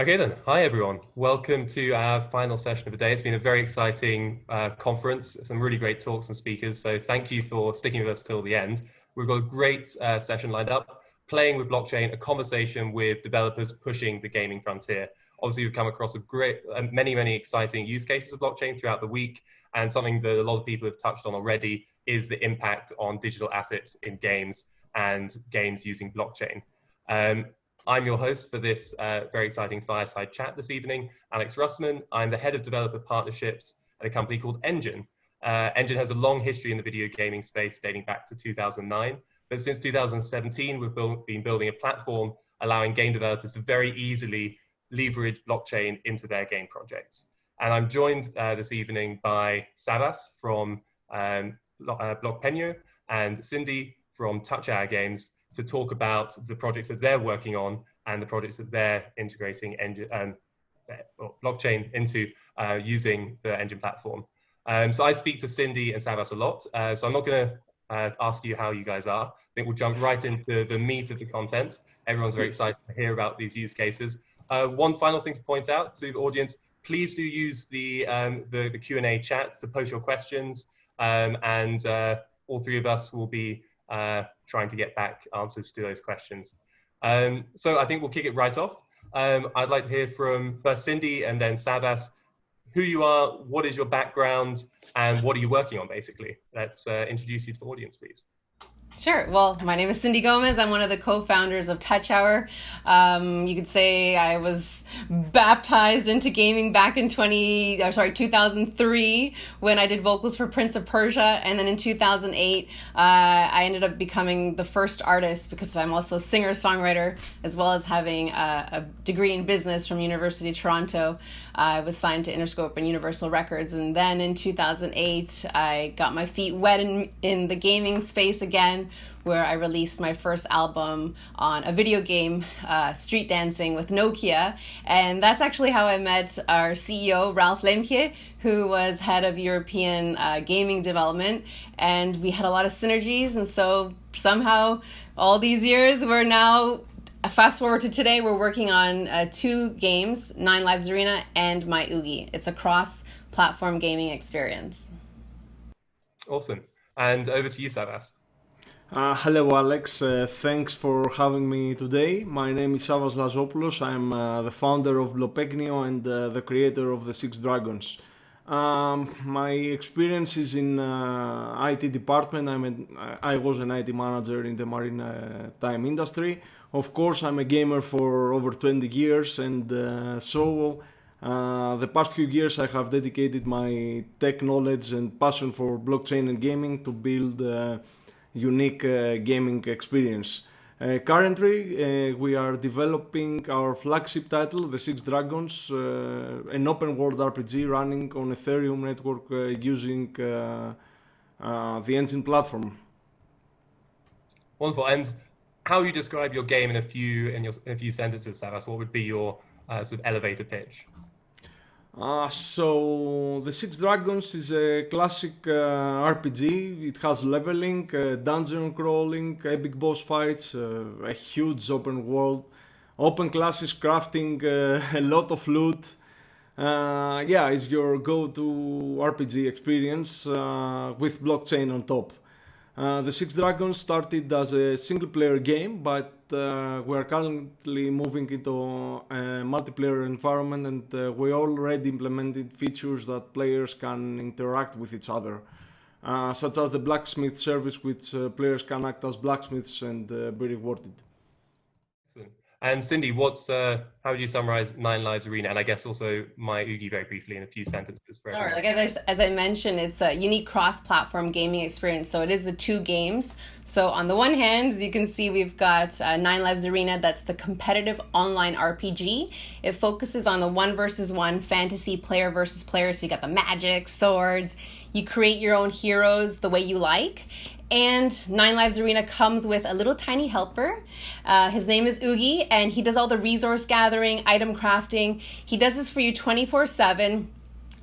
Okay then, hi everyone. Welcome to our final session of the day. It's been a very exciting conference, some really great talks and speakers. So thank you for sticking with us till the end. We've got a great session lined up, playing with blockchain, a conversation with developers pushing the gaming frontier. Obviously, we've come across many exciting use cases of blockchain throughout the week, and something that a lot of people have touched on already is the impact on digital assets in games and games using blockchain. I'm your host for this very exciting fireside chat this evening, Alex Russman. I'm the head of developer partnerships at a company called Engine. Engine has a long history in the video gaming space dating back to 2009. But since 2017, we've been building a platform allowing game developers to very easily leverage blockchain into their game projects. And I'm joined this evening by Savas from Blockpenio and Cindy from Touch Our Games to talk about the projects that they're working on and the projects that they're integrating blockchain into using the Engine platform. So I speak to Cindy and Savas a lot, so I'm not going to ask you how you guys are. I think we'll jump right into the meat of the content. Everyone's very excited to hear about these use cases. One final thing to point out to the audience, please do use the Q&A chat to post your questions, and all three of us will be trying to get back answers to those questions. So I think we'll kick it right off. I'd like to hear from first Cindy and then Savas, who you are, what is your background, and what are you working on, basically. Let's introduce you to the audience, please. Sure. Well, my name is Cindy Gomez. I'm one of the co-founders of Touch Hour. You could say I was baptized into gaming back in 2003 when I did vocals for Prince of Persia. And then in 2008, I ended up becoming the first artist because I'm also a singer-songwriter, as well as having a degree in business from University of Toronto. I was signed to Interscope and Universal Records. And then in 2008, I got my feet wet in the gaming space again, where I released my first album on a video game, Street Dancing with Nokia. And that's actually how I met our CEO, Ralph Lemke, who was head of European gaming development. And we had a lot of synergies. And so somehow all these years, we're now, fast forward to today, we're working on two games, Nine Lives Arena and My Oogie. It's a cross-platform gaming experience. Awesome. And over to you, Savas. Hello, Alex. Thanks for having me today. My name is Savas Lazopoulos. I'm the founder of Blockpenio and the creator of the Six Dragons. My experience is in IT department. I was an IT manager in the maritime industry. Of course, I'm a gamer for over 20 years, and the past few years I have dedicated my tech knowledge and passion for blockchain and gaming to build unique gaming experience. Currently, we are developing our flagship title, The Six Dragons, an open world RPG running on Ethereum network using the Engine platform. Wonderful. And how you describe your game in a few sentences, Savas? What would be your sort of elevator pitch? So the Six Dragons is a classic RPG. It has leveling, dungeon crawling, epic boss fights, a huge open world, open classes, crafting, a lot of loot. It's your go-to RPG experience with blockchain on top. The Six Dragons started as a single-player game, but we are currently moving into a multiplayer environment, and we already implemented features that players can interact with each other, such as the blacksmith service, which players can act as blacksmiths and be rewarded. Excellent. And Cindy, how would you summarize Nine Lives Arena, and I guess also My Oogie very briefly in a few sentences? For Sure. Like as I mentioned, it's a unique cross-platform gaming experience. So it is the two games. So on the one hand, as you can see, we've got Nine Lives Arena. That's the competitive online RPG. It focuses on the 1 versus 1 fantasy player versus player. So you got the magic, swords. You create your own heroes the way you like. And Nine Lives Arena comes with a little tiny helper. His name is Oogie, and he does all the resource gathering, item crafting. He does this for you 24/7.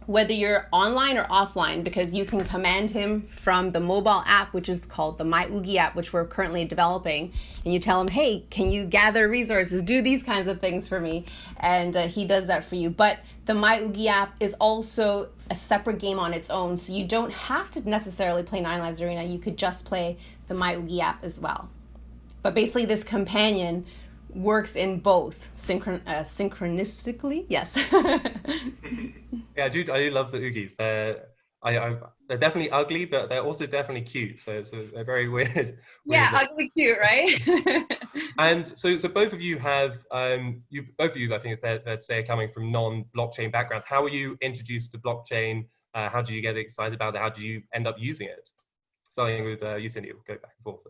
whether you're online or offline, because you can command him from the mobile app, which is called the My Oogie app, which we're currently developing. And you tell him, hey, can you gather resources, do these kinds of things for me? And he does that for you. But the My Oogie app is also a separate game on its own. So you don't have to necessarily play Nine Lives Arena. You could just play the My Oogie app as well. But basically this companion works in both synchronistically. Yes. Yeah, I do love the Oogies. They're definitely ugly, but they're also definitely cute. So it's a very weird. Yeah, ugly cute, right? And so both of you have both of you, I think it's fair to say, are coming from non-blockchain backgrounds. How were you introduced to blockchain? How did you get excited about it? How did you end up using it? Starting with you, Cindy, we'll go back and forth.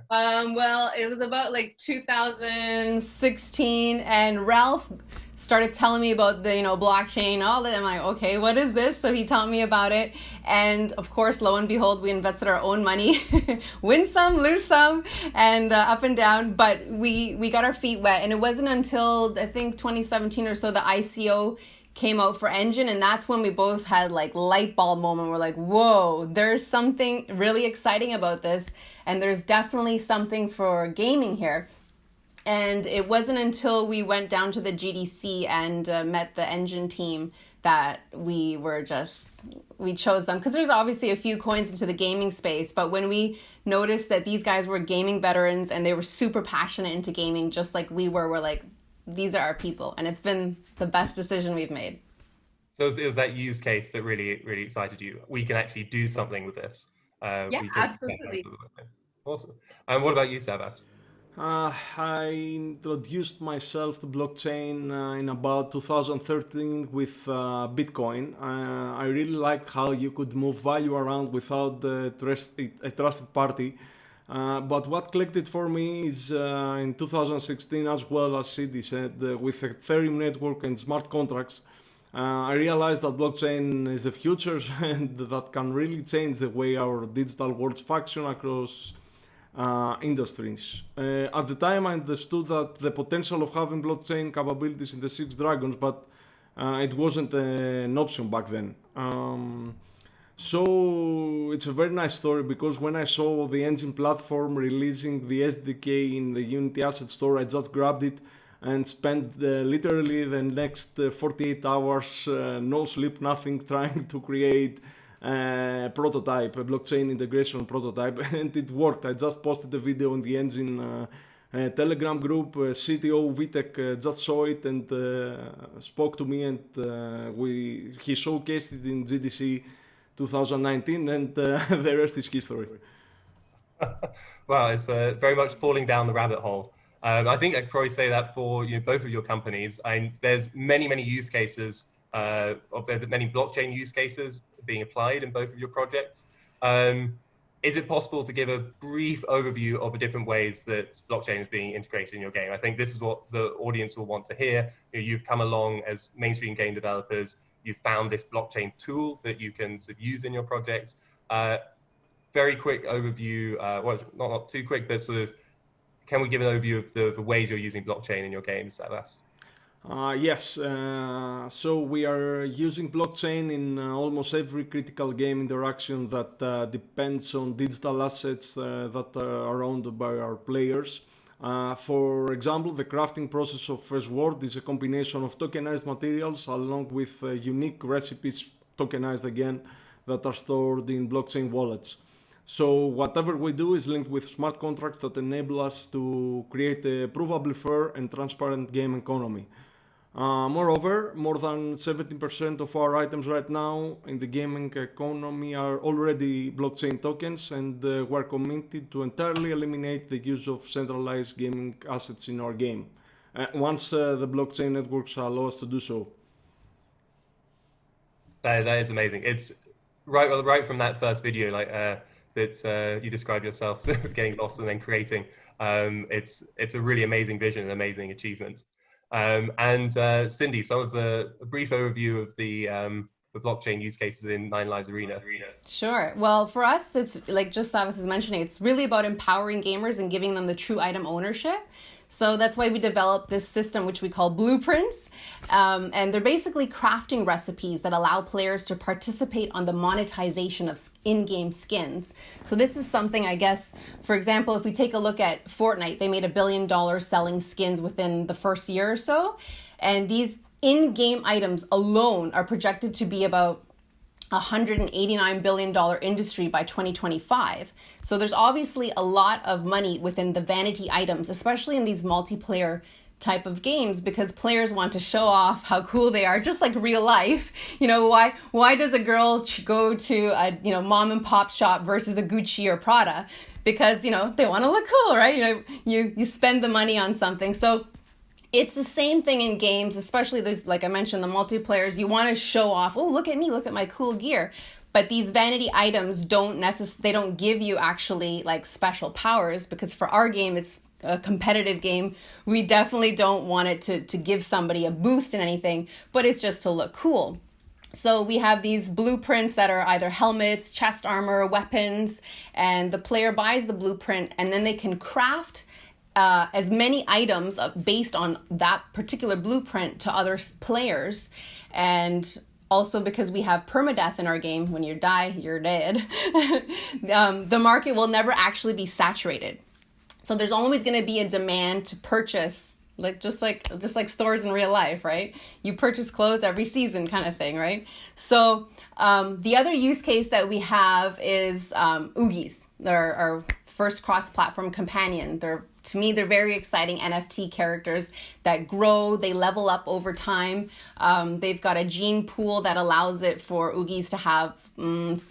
Well, it was about like 2016, and Ralph started telling me about the blockchain, all that. I'm like, okay, what is this? So he taught me about it, and of course, lo and behold, we invested our own money, win some, lose some, and up and down. But we got our feet wet, and it wasn't until I think 2017 or so the ICO came out for Engine, and that's when we both had like light bulb moment. We're like, whoa, there's something really exciting about this, and there's definitely something for gaming here. And it wasn't until we went down to the GDC and met the Engine team that we chose them, because there's obviously a few coins into the gaming space, but when we noticed that these guys were gaming veterans and they were super passionate into gaming just like we're like, these are our people, and it's been the best decision we've made. So it was that use case that really, really excited you. We can actually do something with this. Yeah, absolutely. Awesome. And what about you, Savas? I introduced myself to blockchain in about 2013 with Bitcoin. I really liked how you could move value around without a trusted party. But what clicked it for me is in 2016, as well as Cindy said, with Ethereum network and smart contracts, I realized that blockchain is the future and that can really change the way our digital worlds function across industries. At the time, I understood that the potential of having blockchain capabilities in the Six Dragons, but it wasn't an option back then. So it's a very nice story, because when I saw the Engine platform releasing the SDK in the Unity Asset Store, I just grabbed it and spent literally the next 48 hours, no sleep, nothing, trying to create a prototype, a blockchain integration prototype, and it worked. I just posted a video in the Engine Telegram group. CTO Vitek just saw it and spoke to me, and he showcased it in GDC 2019, and the rest is history. Wow, it's very much falling down the rabbit hole. I think I could probably say that for both of your companies. There's many use cases, there's many blockchain use cases being applied in both of your projects. Is it possible to give a brief overview of the different ways that blockchain is being integrated in your game? I think this is what the audience will want to hear. You've come along as mainstream game developers. You've found this blockchain tool that you can sort of use in your projects. Very quick overview, well, not too quick, but sort of, can we give an overview of the ways you're using blockchain in your games, Savas? Yes, so we are using blockchain in almost every critical game interaction that depends on digital assets that are owned by our players. For example, the crafting process of a sword is a combination of tokenized materials along with unique recipes, tokenized again, that are stored in blockchain wallets. So whatever we do is linked with smart contracts that enable us to create a provably fair and transparent game economy. Moreover, more than 70% of our items right now in the gaming economy are already blockchain tokens, and we're committed to entirely eliminate the use of centralized gaming assets in our game, once the blockchain networks allow us to do so. That is amazing. It's right from that first video, like that you described yourself sort of getting lost and then creating. It's a really amazing vision and amazing achievement. And Cindy, a brief overview of the blockchain use cases in Nine Lives Arena. Sure. Well, for us, it's like just Savas is mentioning, it's really about empowering gamers and giving them the true item ownership. So that's why we developed this system, which we call blueprints. And they're basically crafting recipes that allow players to participate on the monetization of in-game skins. So this is something, I guess, for example, if we take a look at Fortnite, they made $1 billion selling skins within the first year or so. And these in-game items alone are projected to be about $189 billion industry by 2025. So there's obviously a lot of money within the vanity items, especially in these multiplayer type of games, because players want to show off how cool they are, just like real life. Why does a girl go to a mom and pop shop versus a Gucci or Prada? Because they want to look cool, right? You spend the money on something. So it's the same thing in games, especially this, like I mentioned, the multiplayers. You want to show off, oh, look at me, look at my cool gear. But these vanity items they don't give you actually like special powers, because for our game, it's a competitive game. We definitely don't want it to give somebody a boost in anything, but it's just to look cool. So we have these blueprints that are either helmets, chest armor, weapons, and the player buys the blueprint and then they can craft as many items based on that particular blueprint to other players. And also because we have permadeath in our game, when you die, you're dead, the market will never actually be saturated. So there's always going to be a demand to purchase, just like stores in real life, right? You purchase clothes every season kind of thing, right? So the other use case that we have is Oogies. They're our first cross-platform companion. To me, they're very exciting NFT characters that grow, they level up over time. They've got a gene pool that allows it for Oogies to have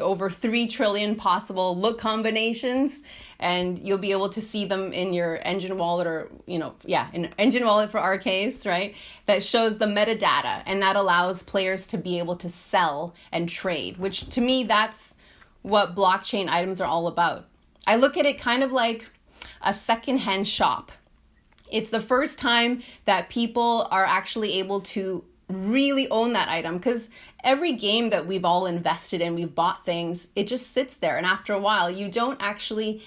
over 3 trillion possible look combinations, and you'll be able to see them in your engine wallet in engine wallet for our case, right? That shows the metadata, and that allows players to be able to sell and trade, which to me, that's what blockchain items are all about. I look at it kind of like a secondhand shop. It's the first time that people are actually able to really own that item, because every game that we've all invested in, we've bought things, it just sits there. And after a while, you don't actually,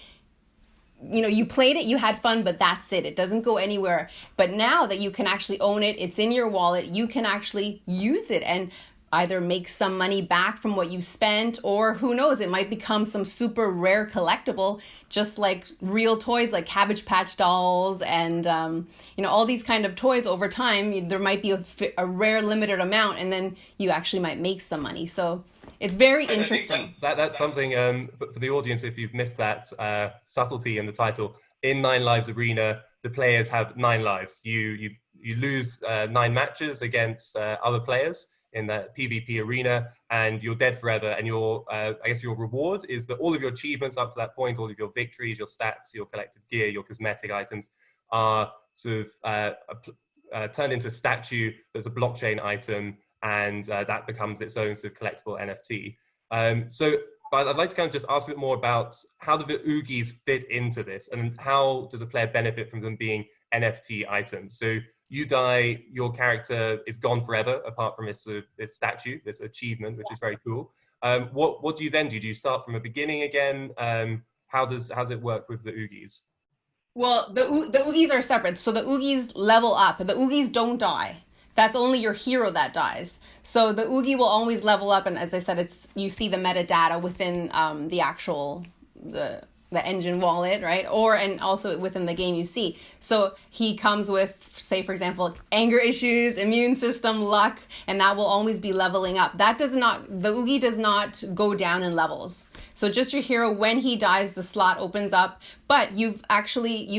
you played it, you had fun, but that's it. It doesn't go anywhere. But now that you can actually own it, it's in your wallet, you can actually use it and either make some money back from what you spent, or who knows, it might become some super rare collectible, just like real toys like Cabbage Patch dolls and all these kind of toys. Over time, there might be a rare limited amount, and then you actually might make some money. So it's very interesting. That's something for the audience, if you've missed that subtlety in the title. In 9 Lives Arena, the players have 9 lives. You lose 9 matches against other players in that PvP arena, and you're dead forever. And your reward is that all of your achievements up to that point, all of your victories, your stats, your collected gear, your cosmetic items are sort of turned into a statue that's a blockchain item, and that becomes its own sort of collectible NFT. But I'd like to kind of just ask a bit more about how do the Oogies fit into this, and how does a player benefit from them being NFT items? So you die, your character is gone forever, apart from this statue, this achievement, which is very cool. What do you then do? Do you start from the beginning again? How does it work with the Oogies? Well, the Oogies are separate. So the Oogies level up. The Oogies don't die. That's only your hero that dies. So the Oogie will always level up, and as I said, you see the metadata within the actual the engine wallet, right? And also within the game you see. So he comes with, say, for example, anger issues, immune system, luck, and that will always be leveling up. The Oogie does not go down in levels. So just your hero, when he dies, the slot opens up, but you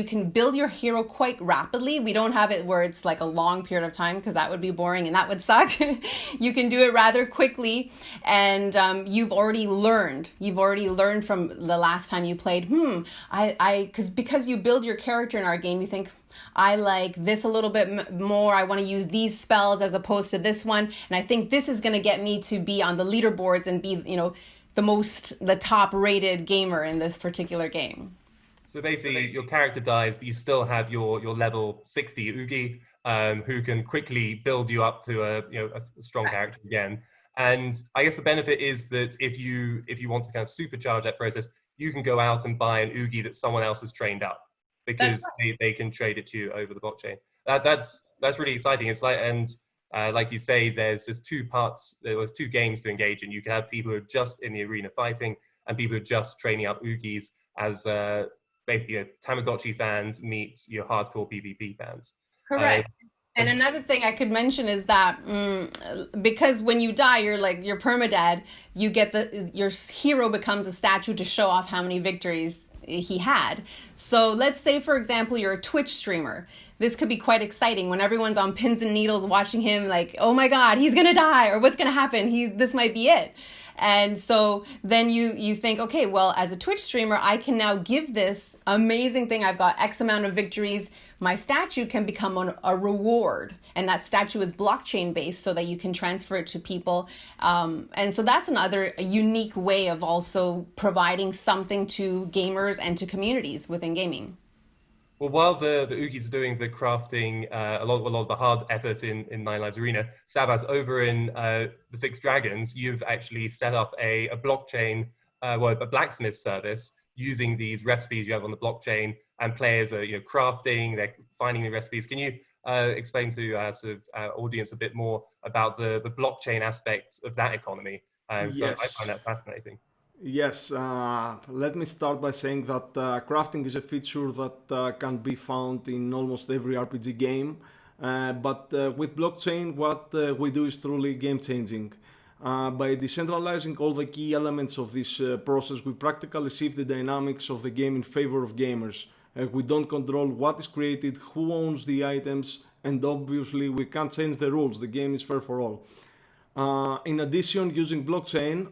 can build your hero quite rapidly. We don't have it where it's like a long period of time, because that would be boring and that would suck. You can do it rather quickly, and you've already learned from the last time you played, because you build your character in our game, you think, I like this a little bit more. I want to use these spells as opposed to this one. And I think this is going to get me to be on the leaderboards and be, the top rated gamer in this particular game. So basically your character dies, but you still have your level 60 Oogie, who can quickly build you up to a strong character again. And I guess the benefit is that if you want to kind of supercharge that process, you can go out and buy an Oogie that someone else has trained up. because they can trade it to you over the blockchain. That's really exciting. It's like, and like you say, there's just two parts. There was two games to engage in. You can have people who are just in the arena fighting, and people who are just training up Oogies as basically Tamagotchi fans meets your hardcore PvP fans. Correct. And another thing I could mention is that because when you die, you're permadead. You get your hero becomes a statue to show off how many victories he had. So let's say, for example, you're a Twitch streamer. This could be quite exciting when everyone's on pins and needles watching him, like, oh my God, he's gonna die, or what's gonna happen? This might be it. And so then you think, okay, well, as a Twitch streamer, I can now give this amazing thing. I've got X amount of victories. My statue can become a reward. And that statue is blockchain based so that you can transfer it to people. And so that's another unique way of also providing something to gamers and to communities within gaming. Well, while the Oogies are doing the crafting, a lot of the hard effort in Nine Lives Arena, Sabas, over in the Six Dragons, you've actually set up a blockchain, a blacksmith service using these recipes you have on the blockchain, and players are crafting, they're finding the recipes. Can you explain to our audience a bit more about the blockchain aspects of that economy? Yes. So I find that fascinating. Yes, let me start by saying that crafting is a feature that can be found in almost every RPG game. But with blockchain, what we do is truly game changing. By decentralizing all the key elements of this process, we practically shift the dynamics of the game in favor of gamers. We don't control what is created, who owns the items, and obviously we can't change the rules. The game is fair for all. In addition, using blockchain,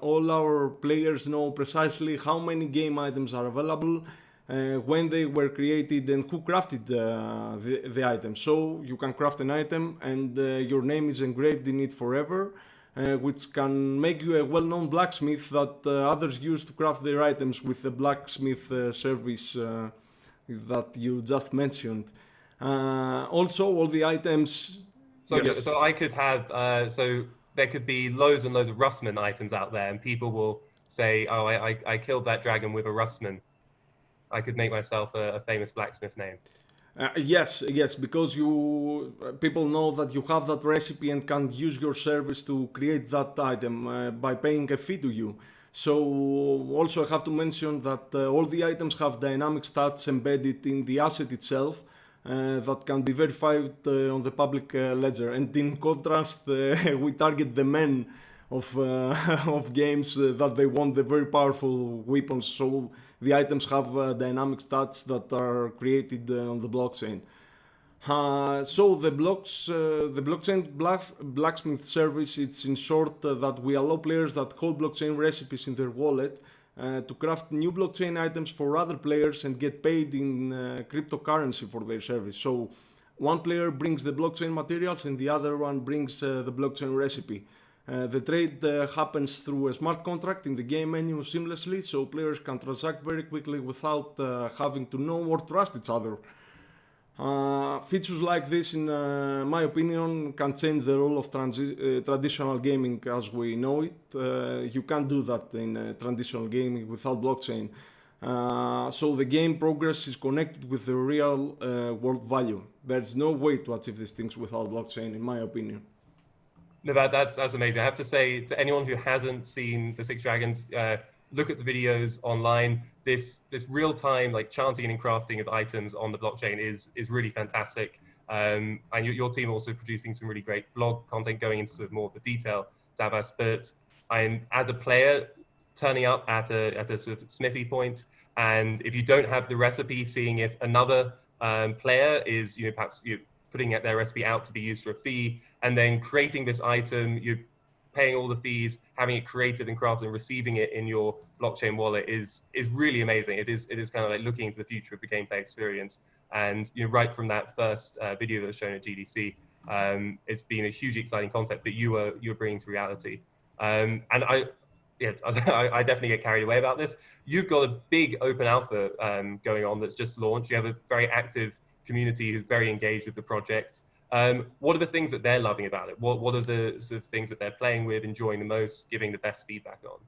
all our players know precisely how many game items are available, when they were created, and who crafted the item. So you can craft an item and your name is engraved in it forever, which can make you a well-known blacksmith that others use to craft their items with the blacksmith service that you just mentioned. Also, all the items... So, Yes. so I could have, so there could be loads and loads of Rustman items out there, and people will say, oh, I killed that dragon with a Rustman. I could make myself a famous blacksmith name. Yes, because people know that you have that recipe and can use your service to create that item by paying a fee to you. So also I have to mention that all the items have dynamic stats embedded in the asset itself, that can be verified on the public ledger. And in contrast, we target the men of games that they want the very powerful weapons. So the items have dynamic stats that are created on the blockchain. So the blockchain blacksmith service, it's in short that we allow players that hold blockchain recipes in their wallet to craft new blockchain items for other players and get paid in cryptocurrency for their service. So one player brings the blockchain materials and the other one brings the blockchain recipe. The trade happens through a smart contract in the game menu seamlessly, so players can transact very quickly without having to know or trust each other. Features like this, in my opinion, can change the role of traditional gaming as we know it. You can't do that in traditional gaming without blockchain. So the game progress is connected with the real world value. There's no way to achieve these things without blockchain, in my opinion. No, that's amazing. I have to say, to anyone who hasn't seen the Six Dragons, look at the videos online. This real time like chanting and crafting of items on the blockchain is really fantastic. And your team also producing some really great blog content going into sort of more of the detail, Davas. But as a player, turning up at a sort of smithy point, and if you don't have the recipe, seeing if another player is perhaps putting their recipe out to be used for a fee, and then creating this item, you're paying all the fees, having it created and crafted and receiving it in your blockchain wallet is really amazing. It is kind of like looking into the future of the gameplay experience. And right from that first video that was shown at GDC, it's been a hugely exciting concept that you're bringing to reality. And I definitely get carried away about this. You've got a big open alpha going on that's just launched. You have a very active community who's very engaged with the project. What are the things that they're loving about it? What are the sort of things that they're playing with, enjoying the most, giving the best feedback on?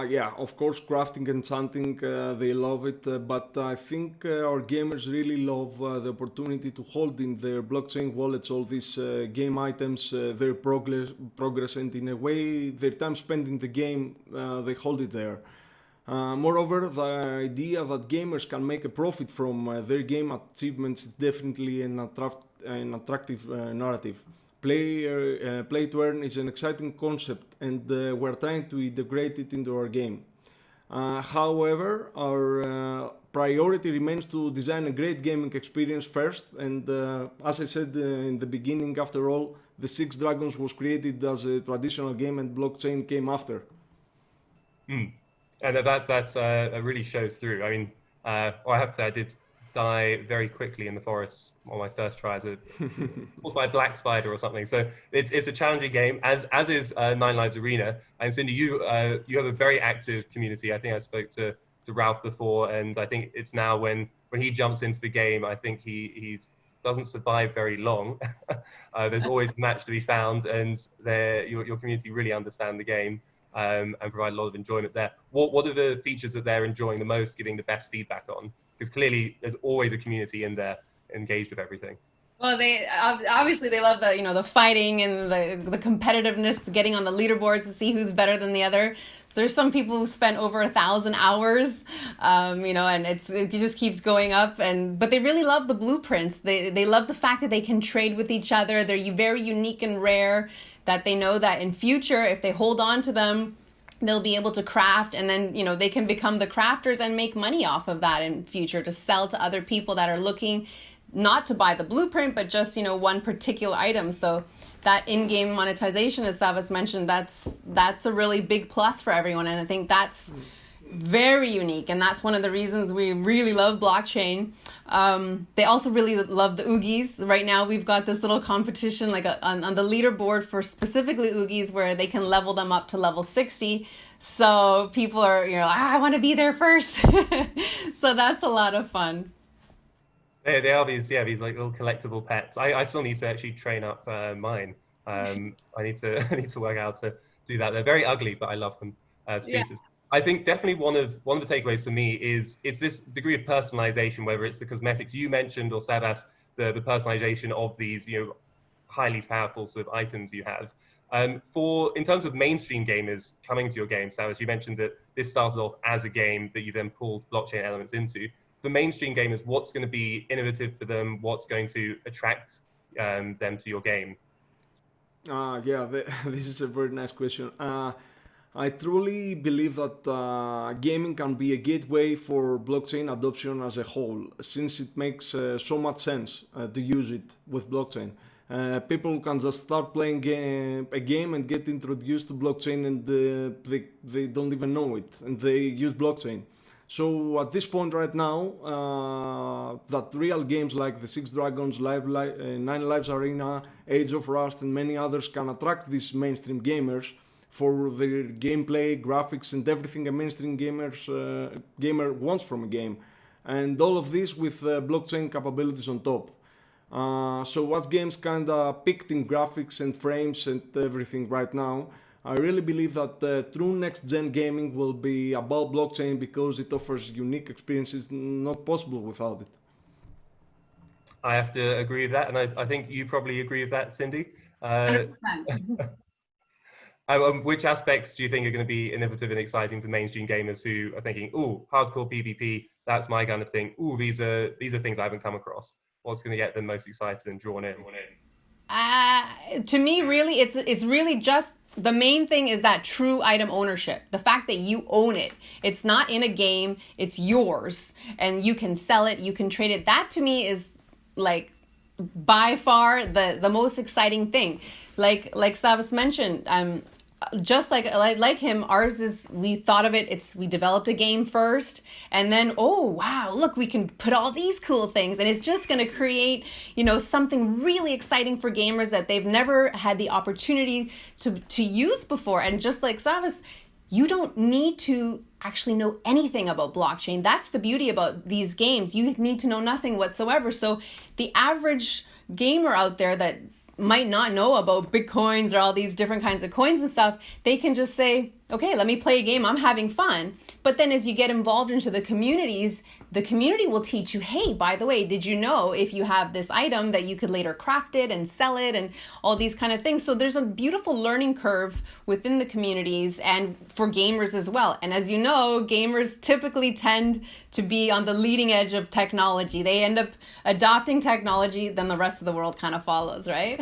Yeah, of course, crafting and chanting, they love it. But I think our gamers really love the opportunity to hold in their blockchain wallets all these game items, their progress, and in a way, their time spent in the game, they hold it there. Moreover, the idea that gamers can make a profit from their game achievements is definitely an attractive narrative. Play to earn is an exciting concept, and we're trying to integrate it into our game. However, our priority remains to design a great gaming experience first, and as I said in the beginning, after all, the Six Dragons was created as a traditional game, and blockchain came after. And that's it really shows through. I mean, well, I have to say, I did die very quickly in the forest on my first try as a by a black spider or something. So it's a challenging game, as is Nine Lives Arena. And Cindy, you have a very active community. I think I spoke to Ralph before, and I think it's now when he jumps into the game, I think he doesn't survive very long. There's always a match to be found, and your community really understand the game. And provide a lot of enjoyment there. What are the features that they're enjoying the most, giving the best feedback on? Because clearly there's always a community in there engaged with everything. Well, they obviously they love the fighting and the competitiveness, getting on the leaderboards to see who's better than the other. So there's some people who spent over 1,000 hours, and it just keeps going up. But they really love the blueprints. They love the fact that they can trade with each other. They're very unique and rare. That they know that in future, if they hold on to them, they'll be able to craft, and then they can become the crafters and make money off of that in future to sell to other people that are looking not to buy the blueprint, but just one particular item. So that in-game monetization, as Savas mentioned, that's a really big plus for everyone, and I think that's very unique, and that's one of the reasons we really love blockchain. They also really love the Oogies. Right now we've got this little competition on the leaderboard for specifically Oogies, where they can level them up to level 60. So people are I want to be there first. So that's a lot of fun. They are these like little collectible pets. I still need to actually train up mine. I need to work out to do that. They're very ugly, but I love them to pieces. Yeah. I think definitely one of the takeaways for me is it's this degree of personalization, whether it's the cosmetics you mentioned or Savas, the personalization of these highly powerful sort of items you have. In terms of mainstream gamers coming to your game, Savas, you mentioned that this started off as a game that you then pulled blockchain elements into. For mainstream gamers, what's going to be innovative for them? What's going to attract them to your game? This is a very nice question. I truly believe that gaming can be a gateway for blockchain adoption as a whole, since it makes so much sense to use it with blockchain. People can just start playing a game and get introduced to blockchain, and they don't even know it, and they use blockchain. So at this point right now, that real games like the Six Dragons, Nine Lives Arena, Age of Rust, and many others can attract these mainstream gamers for their gameplay, graphics, and everything a mainstream gamer wants from a game. And all of this with blockchain capabilities on top. So as games kinda peaked in graphics and frames and everything right now, I really believe that true next-gen gaming will be about blockchain because it offers unique experiences not possible without it. I have to agree with that, and I think you probably agree with that, Cindy. 100%. Which aspects do you think are going to be innovative and exciting for mainstream gamers who are thinking, "Ooh, hardcore PvP, that's my kind of thing. Ooh, these are things I haven't come across." What's going to get them most excited and drawn in? To me, really, it's really just the main thing is that true item ownership. The fact that you own it. It's not in a game. It's yours, and you can sell it. You can trade it. That to me is like by far the most exciting thing. Like Savas mentioned, just like him, ours is, we thought of it, we developed a game first, and then, oh wow, look, we can put all these cool things, and it's just going to create, something really exciting for gamers that they've never had the opportunity to use before. And just like Savas, you don't need to actually know anything about blockchain. That's the beauty about these games. You need to know nothing whatsoever. So the average gamer out there that might not know about Bitcoins or all these different kinds of coins and stuff, they can just say, okay, let me play a game. I'm having fun. But then as you get involved into the communities, the community will teach you, hey, by the way, did you know if you have this item that you could later craft it and sell it and all these kind of things. So there's a beautiful learning curve within the communities and for gamers as well. And as you know, gamers typically tend to be on the leading edge of technology. They end up adopting technology, then the rest of the world kind of follows, right?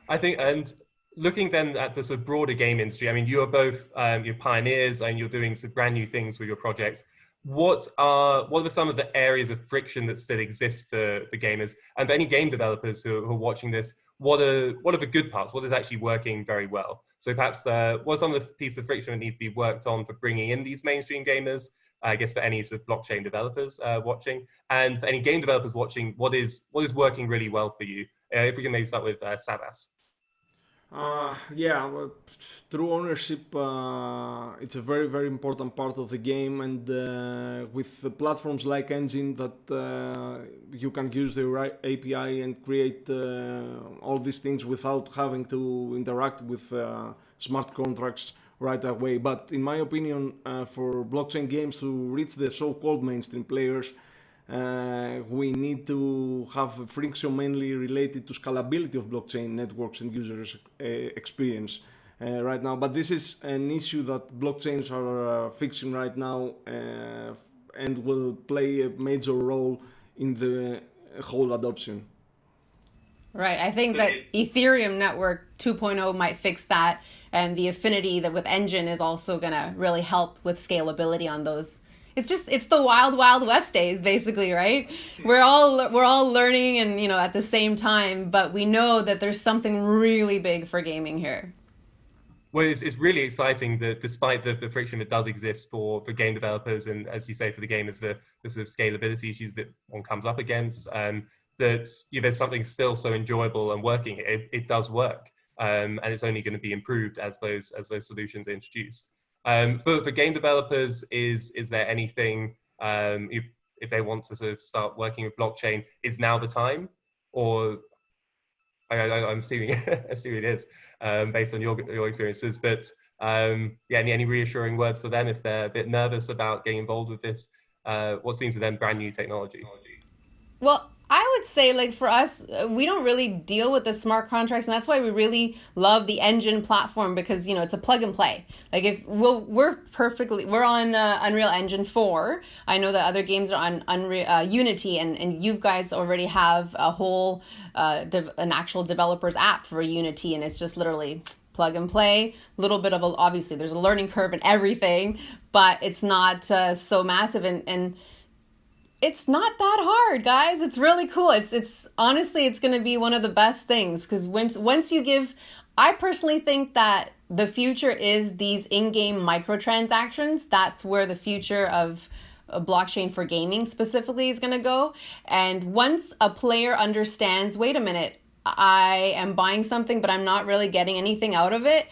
I think, and looking then at the sort of broader game industry, I mean, you're both you're pioneers and you're doing some brand new things with your projects. What are some of the areas of friction that still exist for gamers and for any game developers who are watching this? What are the good parts? What is actually working very well? So perhaps what are some of the pieces of friction that need to be worked on for bringing in these mainstream gamers? I guess for any sort of blockchain developers watching, and for any game developers watching, what is working really well for you? If we can maybe start with Savas. Yeah, well, true ownership, it's a very, very important part of the game, and with the platforms like Engine that you can use the right API and create all these things without having to interact with smart contracts right away. But in my opinion, for blockchain games to reach the so-called mainstream players, we need to have a friction mainly related to scalability of blockchain networks and users experience right now. But this is an issue that blockchains are fixing right now and will play a major role in the whole adoption. Right. I think that Ethereum network 2.0 might fix that, and the affinity that with Engine is also going to really help with scalability on those. It's the wild west days basically, right? We're all learning and at the same time, but we know that there's something really big for gaming here. Well, it's really exciting that despite the friction that does exist for game developers and, as you say, for the gamers, the sort of scalability issues that one comes up against, that there's something still so enjoyable and working. It does work, and it's only going to be improved as those solutions are introduced. For game developers, is there anything if they want to sort of start working with blockchain, is now the time, or I'm assuming assuming it is based on your experiences, but yeah, any reassuring words for them if they're a bit nervous about getting involved with this what seems to them brand new technology? Well, I would say, like, for us, we don't really deal with the smart contracts, and that's why we really love the Engine platform, because it's a plug and play. Like, if we're on Unreal Engine 4. I know that other games are on Unreal Unity, and you guys already have a whole an actual developer's app for Unity, and it's just literally plug and play. A little bit of obviously there's a learning curve and everything, but it's not so massive, and it's not that hard, guys. It's really cool. It's honestly, it's going to be one of the best things, because once you give, I personally think that the future is these in-game microtransactions. That's where the future of a blockchain for gaming specifically is going to go. And once a player understands, wait a minute, I am buying something, but I'm not really getting anything out of it,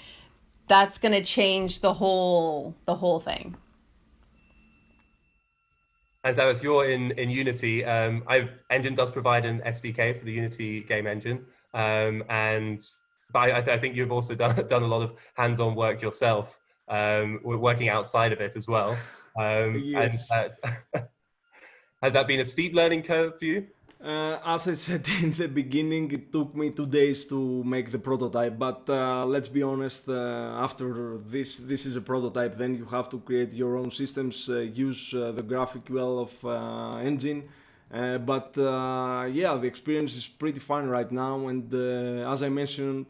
that's going to change the whole thing. And so as you're in Unity, Engine does provide an SDK for the Unity game engine, but I think you've also done a lot of hands-on work yourself, working outside of it as well. Yes. And has that been a steep learning curve for you? As I said in the beginning, it took me 2 days to make the prototype, but let's be honest, after this is a prototype, then you have to create your own systems, use the GraphQL of Engine, but yeah, the experience is pretty fun right now, and as I mentioned,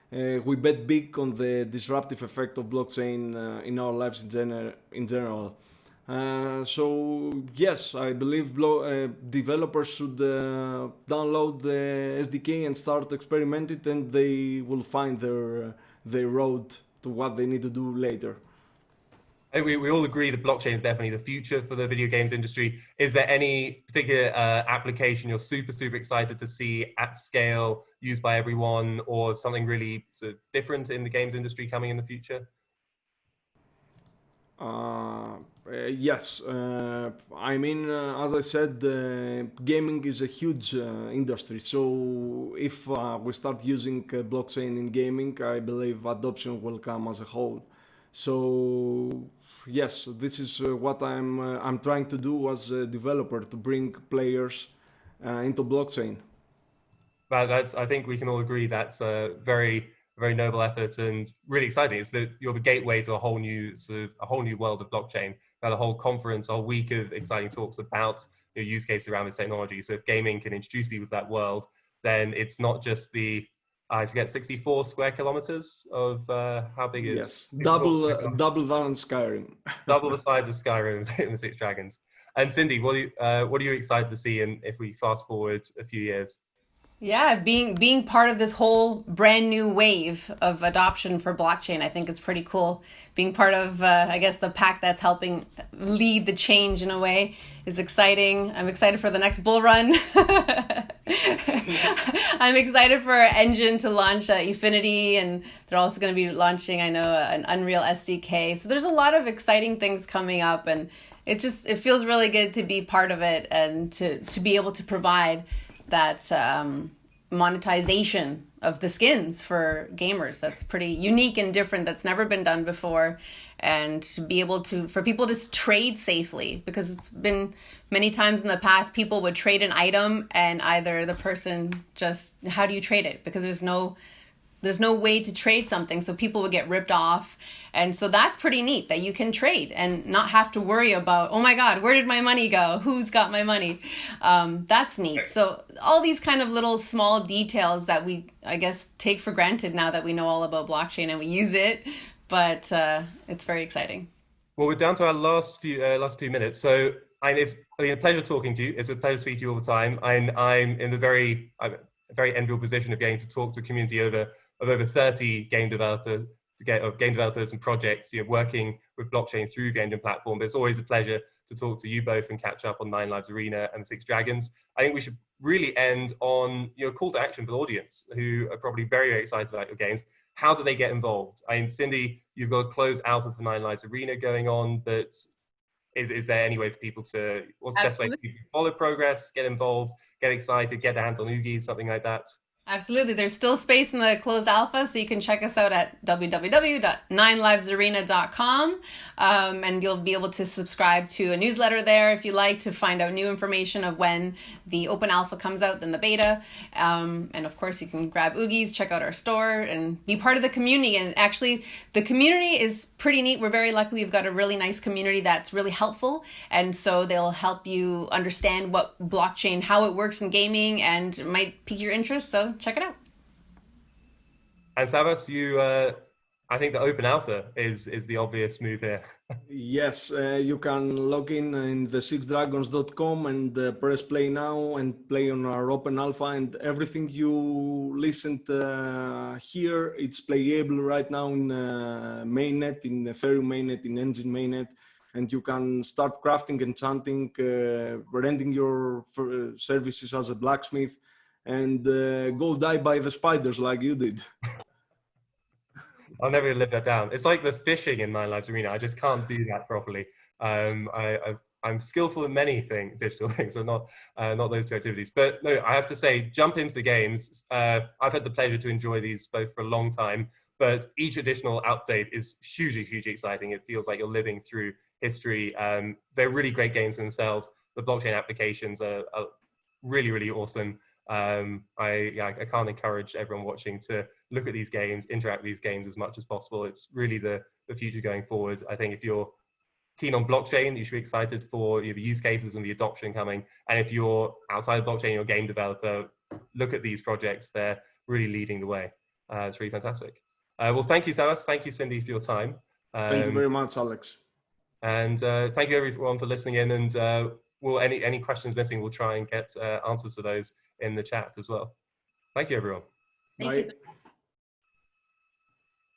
we bet big on the disruptive effect of blockchain in our lives in general. So yes, I believe developers should download the SDK and start experimenting, and they will find their road to what they need to do later. We all agree that blockchain is definitely the future for the video games industry. Is there any particular application you're super excited to see at scale, used by everyone, or something really sort of different in the games industry coming in the future? Yes, I mean, as I said, gaming is a huge industry. So if we start using blockchain in gaming, I believe adoption will come as a whole. So yes, this is what I'm trying to do as a developer to bring players into blockchain. I think we can all agree that's a very noble effort and really exciting. It's you're the gateway to a whole new world of blockchain. We had a whole conference, a whole week of exciting talks about use cases around this technology. So if gaming can introduce people to that world, then it's not just I forget 64 square kilometers of how big is Yes, 64 square kilometers? double that on Skyrim. Double the size of Skyrim in Six Dragons. And Cindy, what are you excited to see if we fast forward a few years? Yeah, being part of this whole brand new wave of adoption for blockchain, I think is pretty cool. Being part of, I guess, the pack that's helping lead the change in a way is exciting. I'm excited for the next bull run. I'm excited for Engine to launch Efinity, and they're also going to be launching, I know, an Unreal SDK. So there's a lot of exciting things coming up, and it feels really good to be part of it and to be able to provide that monetization of the skins for gamers. That's pretty unique and different. That's never been done before. And to be able for people to trade safely, because it's been many times in the past, people would trade an item and either the person how do you trade it? Because there's no way to trade something, so people would get ripped off. And so that's pretty neat that you can trade and not have to worry about, oh my God, where did my money go? Who's got my money? That's neat. So all these kind of little small details that we, I guess, take for granted now that we know all about blockchain and we use it, but it's very exciting. Well, we're down to our last few minutes. So it's been a pleasure talking to you. It's a pleasure speaking to you all the time. I'm in a very enviable position of getting to talk to a community of over 30 game developers and projects, working with blockchain through the Engine platform. But it's always a pleasure to talk to you both and catch up on Nine Lives Arena and Six Dragons. I think we should really end on a call to action for the audience who are probably very, very excited about your games. How do they get involved? I mean, Cindy, you've got a closed alpha for Nine Lives Arena going on, but is there any way for people what's the best way for people to follow progress, get involved, get excited, get their hands on Oogies, something like that? Absolutely. There's still space in the closed alpha, so you can check us out at www.ninelivesarena.com, and you'll be able to subscribe to a newsletter there if you like to find out new information of when the open alpha comes out, then the beta. And of course, you can grab Oogies, check out our store, and be part of the community. And actually, the community is pretty neat. We're very lucky. We've got a really nice community that's really helpful, and so they'll help you understand what blockchain, how it works in gaming, and might pique your interest. So check it out. And Savas, I think the open alpha is the obvious move here. Yes, you can log in the sixdragons.com and press play now and play on our open alpha, and everything you listened here, it's playable right now in mainnet, in Ethereum mainnet, in Engine mainnet, and you can start crafting, enchanting, renting your services as a blacksmith, and go die by the spiders like you did. I'll never live that down. It's like the fishing in Nine Lives Arena. I just can't do that properly. I'm skillful in many digital things, but not those two activities. But no, I have to say, jump into the games. I've had the pleasure to enjoy these both for a long time, but each additional update is hugely, hugely exciting. It feels like you're living through history. They're really great games themselves. The blockchain applications are really, really awesome. I can't encourage everyone watching to look at these games, interact with these games as much as possible. It's really the future going forward. I think if you're keen on blockchain, you should be excited for the use cases and the adoption coming. And if you're outside of blockchain, you're a game developer, look at these projects. They're really leading the way. It's really fantastic. Well, thank you, Savas. Thank you, Cindy, for your time. Thank you very much, Alex. And thank you, everyone, for listening in. And any questions missing, we'll try and get answers to those in the chat as well. Thank you, everyone. Thank you.